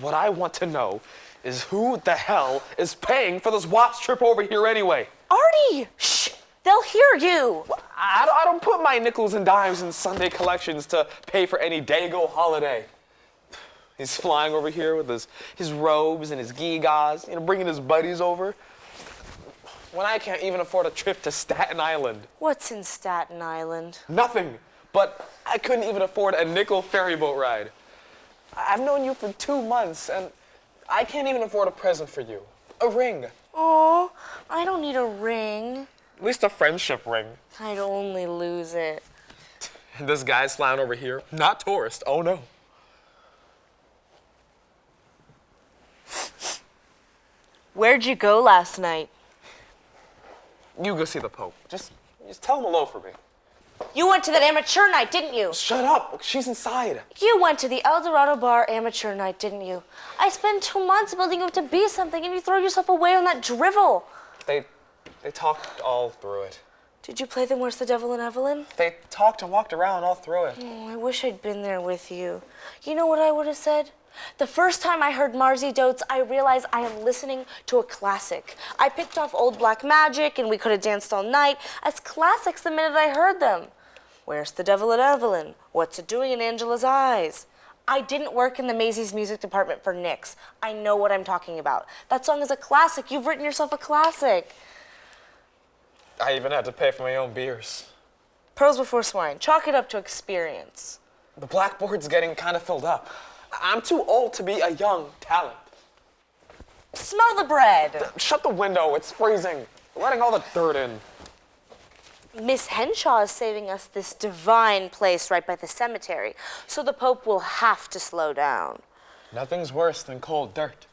What I want to know is who the hell is paying for this Watts trip over here anyway? Artie! Shh! They'll hear you. I don't put my nickels and dimes in Sunday collections to pay for any Dago holiday. He's flying over here with his robes and his gewgaws, bringing his buddies over. When I can't even afford a trip to Staten Island. What's in Staten Island? Nothing. But I couldn't even afford a nickel ferry boat ride. I've known you for 2 months, and I can't even afford a present for you. A ring. Oh, I don't need a ring. At least a friendship ring. I'd only lose it. And this guy's flying over here. Not tourist. Oh, no. Where'd you go last night? You go see the Pope. Just tell him hello for me. You went to that amateur night, didn't you? Shut up. She's inside. You went to the El Dorado Bar amateur night, didn't you? I spent 2 months building you up to be something, and you throw yourself away on that drivel. They talked all through it. Did you play them Where's the Devil in Evelyn? They talked and walked around all through it. Oh, I wish I'd been there with you. You know what I would have said? The first time I heard Marzi Dotes, I realized I am listening to a classic. I picked off Old Black Magic and We Could Have Danced All Night as classics the minute I heard them. Where's the Devil in Evelyn? What's It Doing in Angela's Eyes? I didn't work in the Macy's music department for Nix. I know what I'm talking about. That song is a classic. You've written yourself a classic. I even had to pay for my own beers. Pearls before swine. Chalk it up to experience. The blackboard's getting kind of filled up. I'm too old to be a young talent. Smell the bread. Shut the window, it's freezing. We're letting all the dirt in. Miss Henshaw is saving us this divine place right by the cemetery, so the Pope will have to slow down. Nothing's worse than cold dirt.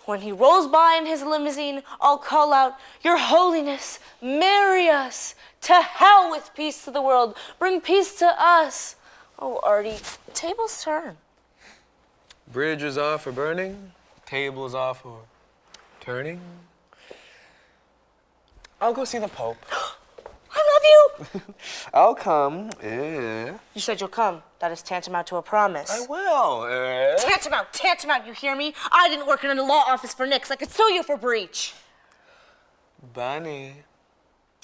When he rolls by in his limousine, I'll call out, Your Holiness, marry us. To hell with peace to the world. Bring peace to us. Oh, Artie, tables turn. Bridges are for burning, tables are for turning. I'll go see the Pope. I love you. I'll come. Yeah. You said you'll come. That is tantamount to a promise. I will. Tantamount, you hear me? I didn't work in a law office for Nix. I could sue you for breach. Bunny.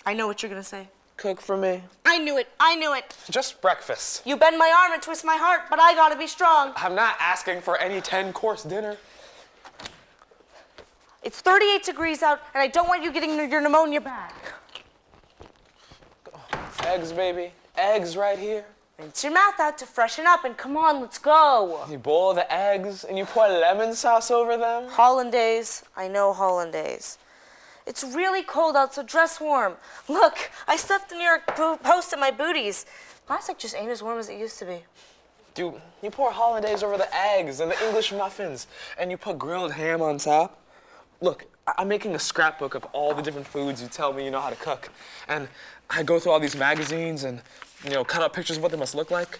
I know what you're gonna say. Cook for me. I knew it. Just breakfast. You bend my arm and twist my heart, but I gotta be strong. I'm not asking for any 10-course dinner. It's 38 degrees out, and I don't want you getting your pneumonia back. Eggs, baby. Eggs right here. Rinse your mouth out to freshen up, and come on, let's go. You boil the eggs, and you pour lemon sauce over them. Hollandaise. I know Hollandaise. It's really cold out, so dress warm. Look, I stuffed the New York Post in my booties. Plastic just ain't as warm as it used to be. Dude, you pour hollandaise over the eggs and the English muffins, and you put grilled ham on top. Look, I'm making a scrapbook of all the different foods you tell me you know how to cook. And I go through all these magazines and, cut out pictures of what they must look like.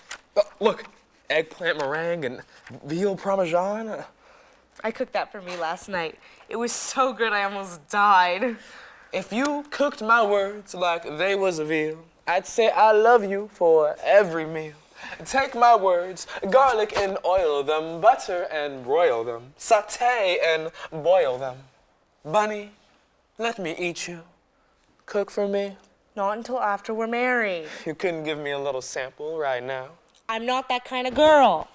Look, eggplant meringue and veal parmesan. I cooked that for me last night. It was so good I almost died. If you cooked my words like they was veal, I'd say I love you for every meal. Take my words, garlic and oil them, butter and broil them, saute and boil them. Bunny, let me eat you. Cook for me. Not until after we're married. You couldn't give me a little sample right now. I'm not that kind of girl.